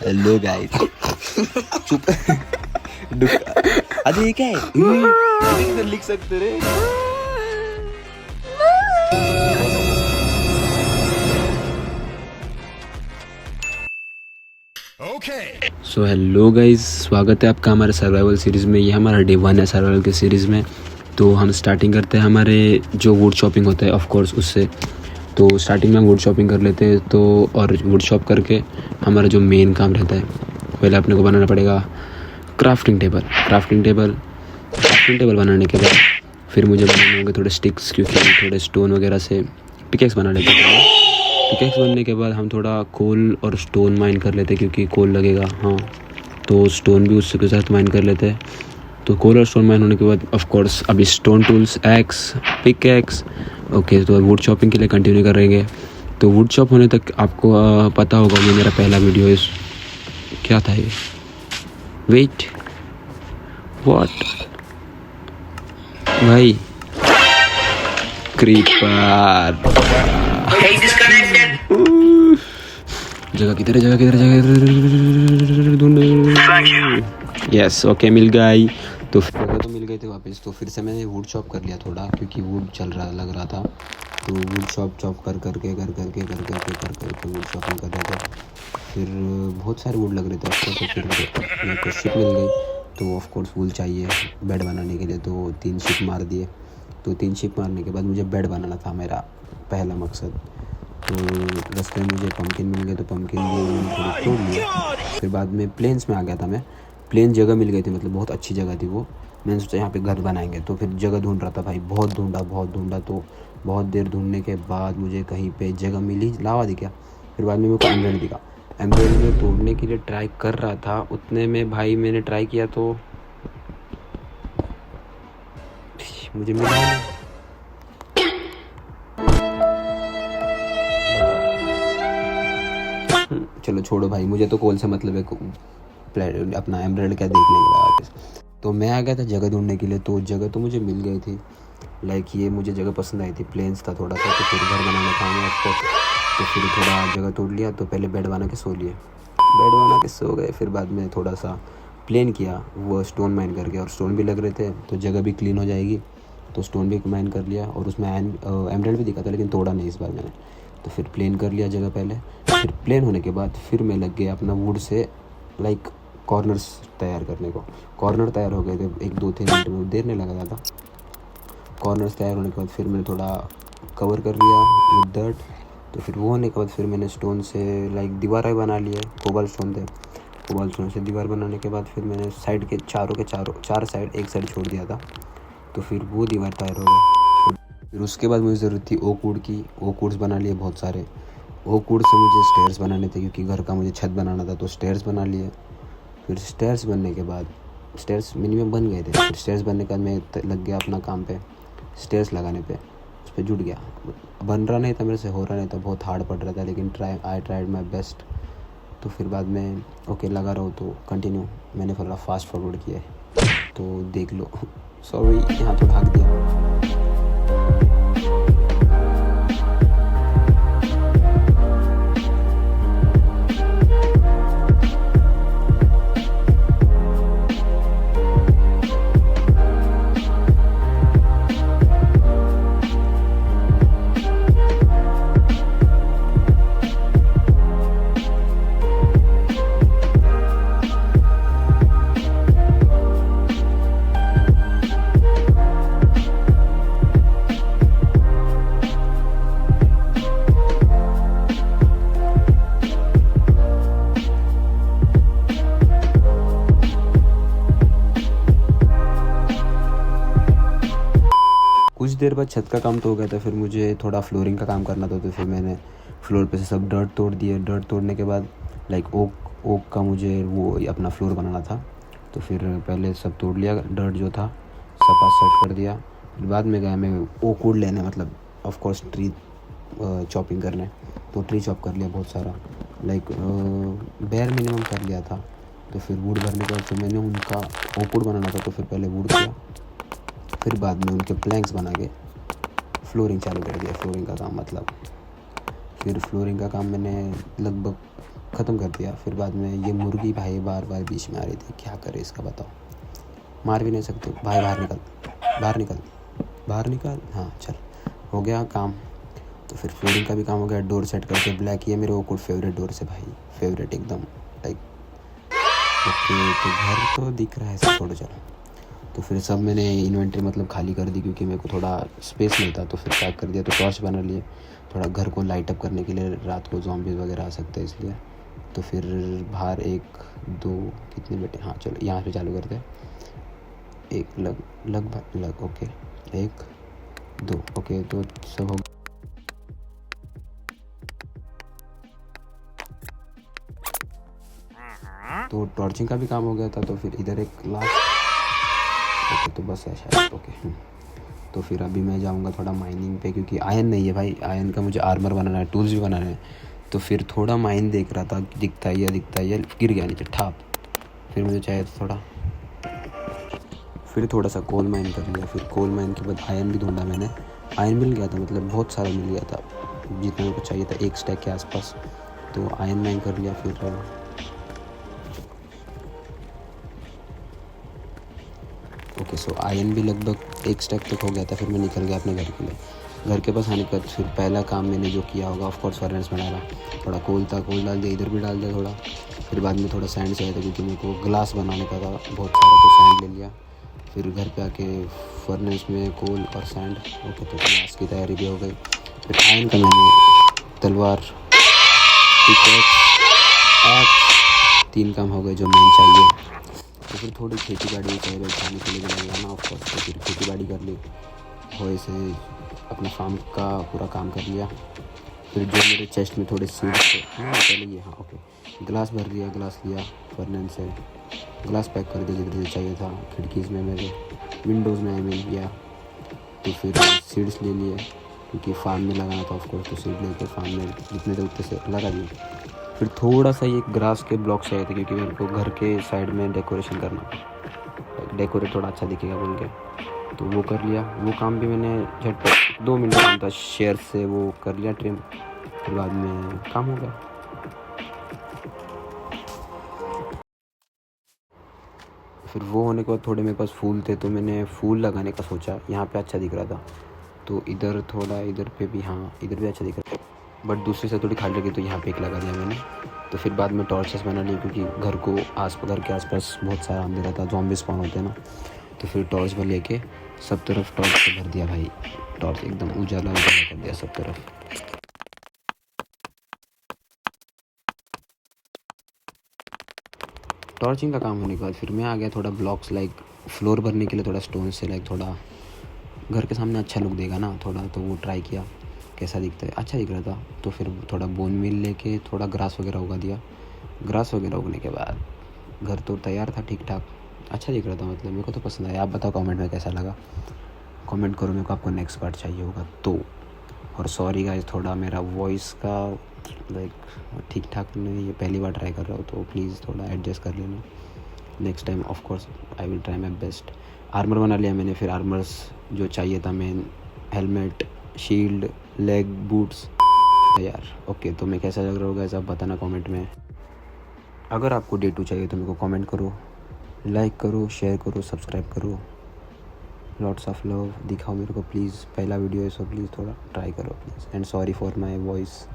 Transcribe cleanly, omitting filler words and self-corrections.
Hello guys. चुप। अरे ये क्या है? इधर लिख सकते रे। सो हेलो गाइस, स्वागत है आपका हमारे सर्वाइवल सीरीज़ में। ये हमारा डे 1 है सर्वाइवल के सीरीज़ में। तो हम स्टार्टिंग करते हैं हमारे जो वुड शॉपिंग होता है ऑफ कोर्स उससे। तो स्टार्टिंग में हम वुड शॉपिंग कर लेते हैं। तो और वुड शॉप करके हमारा जो मेन काम रहता है, पहले अपने को बनाना पड़ेगा क्राफ्टिंग टेबल। क्राफ्टिंग टेबल बनाने के बाद फिर मुझे बनाने होंगे थोड़े स्टिक्स, क्योंकि थोड़े स्टोन वगैरह से पिकेक्स बना लेते हैं। पिकेक्स बनने के बाद हम थोड़ा कोल और स्टोन माइन कर लेते हैं, क्योंकि कोल लगेगा। हाँ, तो स्टोन भी उसके साथ माइन कर लेते हैं। तो कोल और स्टोन माइन होने के बाद ऑफ कोर्स अभी stone tools, x, pickaxe. Okay, तो वुड शॉपिंग के लिए कंटिन्यू करेंगे। तो वुड शॉप होने तक आपको पता होगा, ये मेरा पहला वीडियो है। क्या था ये? वेट, व्हाट भाई? क्रीपर। जगह किधर है? ढूंढ। यस, ओके, मिल गई। तो जगह तो मिल गई थी वापस। तो फिर से मैंने वुड शॉप कर लिया थोड़ा, क्योंकि वुड लग रहा था। तो वुड चॉप कर करके वुड शॉपिंग कर रहे थे। फिर बहुत सारे वुड लग रहे थे उसको। तो फिर मेरे को शिप मिल गई। तो ऑफ कोर्स वुड चाहिए बेड बनाने के लिए। तो 3 शिप मार दिए। तो 3 शिप मारने के बाद मुझे बेड बनाना था मेरा पहला मकसद। तो रास्ते में मुझे पम्पकिन मिल गए। तो पम्पकिन भी मैंने थोड़ी तोड़ लिया। फिर बाद में प्लेन्स में आ गया था मैं। प्लेन जगह मिल गई थी, मतलब बहुत अच्छी जगह थी वो। मैंने सोचा यहाँ पे घर बनाएंगे। तो फिर जगह ढूंढ रहा था भाई, बहुत ढूंढा। तो बहुत देर ढूंढने के बाद मुझे कहीं पे जगह मिली, लावा दिखा। फिर बाद में मेरे को एमराल्ड दिखा। एमराल्ड में तोड़ने के लिए ट्राई कर रहा था। उतने में भाई मैंने ट्राई किया तो मुझे मिला नहीं। चलो छोड़ो भाई, मुझे तो कोल से मतलब है। अपना एमराल्ड क्या देख लेंगे वापस। तो मैं आ गया था जगह ढूंढने के लिए। तो जगह तो मुझे मिल गई थी। लाइक ये मुझे जगह पसंद आई थी। प्लेन्स था थोड़ा सा। तो फिर घर बनाना था हमें उसको। तो फिर थोड़ा जगह तोड़ लिया। तो पहले बेड बना के सो गए। फिर बाद में थोड़ा सा प्लेन किया, वो स्टोन माइन करके। और स्टोन भी लग रहे थे तो जगह भी क्लीन हो जाएगी। तो स्टोन भी माइन कर लिया। और उसमें एमराल्ड भी दिखा था, लेकिन तोड़ा नहीं इस बार मैंने। तो फिर प्लेन कर लिया जगह पहले। फिर प्लेन होने के बाद फिर मैं लग गया अपना वुड से लाइक कॉर्नर्स तैयार करने को। कॉर्नर तैयार हो गए थे 1-2-3 मिनट में, देर नहीं लगा था। कॉर्नर्स तैयार होने के बाद फिर मैंने थोड़ा कवर कर लिया विद डर्ट। तो फिर वो होने के बाद फिर मैंने स्टोन से लाइक दीवार बना लिए। कोबाल्ट स्टोन से दीवार बनाने के बाद फिर मैंने साइड के चार साइड, एक साइड छोड़ दिया था। तो फिर वो दीवार तैयार हो गई। फिर उसके बाद मुझे ज़रूरत थी ओक वुड की। ओक वुड्स बना लिए बहुत सारे। ओक वुड से मुझे स्टेयर्स बनाने थे, क्योंकि घर का मुझे छत बनाना था। तो स्टेयर्स बना लिए। फिर स्टेयर्स बनने के बाद स्टेयर्स मिनिमम बन गए थे। फिर स्टेयर्स बनने के बाद मैं लग गया अपना काम पे, स्टेयर्स लगाने पे। उस पर जुट गया। बन रहा नहीं था मेरे से, हो रहा नहीं था, बहुत हार्ड पड़ रहा था, लेकिन आई ट्राइड माई बेस्ट। तो फिर बाद में ओके लगा रहा हूँ। तो कंटिन्यू मैंने थोड़ा फास्ट फॉरवर्ड किया है, तो देख लो। सॉरी, यहाँ तो ढक दिया। कुछ देर बाद छत का काम तो हो गया था। फिर मुझे थोड़ा फ्लोरिंग का काम करना था। तो फिर मैंने फ्लोर पे से सब डर्ट तोड़ दिए। डर्ट तोड़ने के बाद लाइक ओक का मुझे वो अपना फ्लोर बनाना था। तो फिर पहले सब तोड़ लिया, डर्ट जो था सब सेट कर दिया। फिर बाद में गया मैं ओक वुड लेने, मतलब ऑफ कोर्स ट्री चॉपिंग करने। तो ट्री चॉप कर लिया बहुत सारा, लाइक बेयर मिनिमम कर लिया था। तो फिर वुड भरने के बाद फिर मैंने उनका ओक वुड बनाना था। तो फिर पहले वुड किया, फिर बाद में उनके प्लैंक्स बना के फ्लोरिंग चालू कर दिया। फ्लोरिंग का काम मतलब फिर फ्लोरिंग का काम मैंने लगभग ख़त्म कर दिया। फिर बाद में ये मुर्गी भाई बार बार बीच में आ रही थी, क्या करे इसका बताओ, मार भी नहीं सकते भाई। बाहर निकल, बाहर निकल, बाहर निकल। हाँ चल, हो गया काम। तो फिर फ्लोरिंग का भी काम हो गया। डोर सेट करके ब्लैक, ये मेरे वो कुछ फेवरेट डोर से भाई, फेवरेट एकदम लाइक। ओके तो घर तो दिख रहा है, सब छोड़ो चलो। तो फिर सब मैंने इन्वेंटरी मतलब खाली कर दी, क्योंकि मेरे को थोड़ा स्पेस नहीं था, तो फिर पैक कर दिया। तो टॉर्च बना लिए थोड़ा घर को लाइट अप करने के लिए, रात को ज़ॉम्बीज़ वगैरह आ सकते हैं इसलिए। तो फिर बाहर 1 2 कितने बेटे, हाँ चलो यहाँ से चालू करते हैं। एक लगभग ओके, 1 2 ओके तो सब हो। तो टॉर्चिंग का भी काम हो गया था। तो फिर इधर एक लास्ट ओके, तो बस है शायद ओके। तो फिर अभी मैं जाऊंगा थोड़ा माइनिंग पे, क्योंकि आयरन नहीं है भाई, आयरन का मुझे आर्मर बनाना है, टूल्स भी बनाना है। तो फिर थोड़ा माइन देख रहा था, दिखता है ये गिर गया नीचे ठाप। फिर मुझे चाहिए थोड़ा, फिर थोड़ा सा कोल माइन कर लिया। फिर कोल माइन के बाद आयरन भी ढूंढा मैंने, आयरन मिल गया था, मतलब बहुत सारा मिल गया था, जितना मेरे को चाहिए था 1 स्टैक के आसपास। तो आयरन माइन कर लिया। फिर ओके सो आयरन भी लगभग 1 स्टैक तक हो गया था। फिर मैं निकल गया अपने घर के लिए। घर के पास आने के बाद फिर पहला काम मैंने जो किया होगा ऑफकोर्स फर्नेस में डाला। थोड़ा कोल था, कोल डाल दिया, इधर भी डाल दिया थोड़ा। फिर बाद में थोड़ा सैंड चाहिए था, क्योंकि मेरे को ग्लास बनाने का था बहुत सारा, तो सैंड ले लिया। फिर घर पे आके फर्नेस में कोल और सैंड ओके, तो ग्लास की तैयारी भी हो गई। फिर आयरन का मैंने तलवार, पिकैक्स, 3 काम हो गए जो मेन चाहिए। तो फिर थोड़ी खेती बाड़ी चाहिए खाने के लिए लगाना ऑफकोर्स। तो फिर खेती बाड़ी कर ली, वो ऐसे अपने फार्म का पूरा काम कर लिया। फिर जो मेरे चेस्ट में थोड़े सीड्स थे, हाँ पहले ये, हाँ ओके, ग्लास भर दिया, ग्लास लिया फर्नेस से, ग्लास पैक कर दिया जिधर से चाहिए था, खिड़कीज़ में मेरे, विंडोज़ में आई मीन या। तो फिर सीड्स ले लिए, क्योंकि फार्म में लगाना था ऑफकोर्स। तो सीड लेके फार्म में जितने थे उतने से लगा दिए। फिर थोड़ा सा ये ग्रास के ब्लॉक चाहिए थे, क्योंकि मेरे को घर के साइड में डेकोरेशन करना, डेकोरेट थोड़ा अच्छा दिखेगा बोल के। तो वो कर लिया। वो काम भी मैंने झटपट 2 मिनट काम था, शेयर से वो कर लिया ट्रिम। फिर बाद में काम हो गया। फिर वो होने के बाद थोड़े मेरे पास फूल थे, तो मैंने फूल लगाने का सोचा। यहाँ पे अच्छा दिख रहा था, तो इधर थोड़ा, इधर पे भी, हाँ इधर भी अच्छा दिख रहा था, बट दूसरी से थोड़ी खाली लगी, तो यहाँ पे एक लगा दिया मैंने। तो फिर बाद में टॉर्चेस बना लिए, क्योंकि घर के आसपास बहुत सारा अंधेरा था, ज़ॉम्बी स्पॉन होते हैं ना। तो फिर टॉर्च में लेके सब तरफ टॉर्च से भर दिया भाई, टॉर्च एकदम उजाला उजाला कर दिया सब तरफ। टॉर्चिंग का काम होने के बाद फिर मैं आ गया थोड़ा ब्लॉक्स लाइक फ्लोर भरने के लिए, थोड़ा स्टोन से लाइक थोड़ा घर के सामने अच्छा लुक देगा ना थोड़ा। तो वो ट्राई किया कैसा दिखता है, अच्छा दिख रहा था। तो फिर थोड़ा बोन मिल लेके थोड़ा ग्रास वगैरह उगा दिया। ग्रास वगैरह उगने के बाद घर तो तैयार था ठीक ठाक, अच्छा दिख रहा था, मतलब मेरे को तो पसंद आया। आप बताओ कमेंट में कैसा लगा, कमेंट करो मेरे को, आपको नेक्स्ट पार्ट चाहिए होगा तो। और सॉरी गाइस, थोड़ा मेरा वॉइस का लाइक ठीक ठाक नहीं है, पहली बार ट्राई कर रहा हूँ, तो प्लीज़ थोड़ा एडजस्ट कर लेना। Next time of course I will try my best. Armour बना लिया मैंने। फिर आर्मर्स जो चाहिए था, main helmet, shield, leg boots तैयार। ओके तो मैं कैसा लग रहा होगा आप बताना कमेंट में। अगर आपको डे 2 चाहिए तो मेरे को कमेंट करो, लाइक करो, शेयर करो, सब्सक्राइब करो। लॉट्स ऑफ लव दिखाओ मेरे को प्लीज़, पहला वीडियो है सो प्लीज़ थोड़ा ट्राई करो please. And sorry for my voice.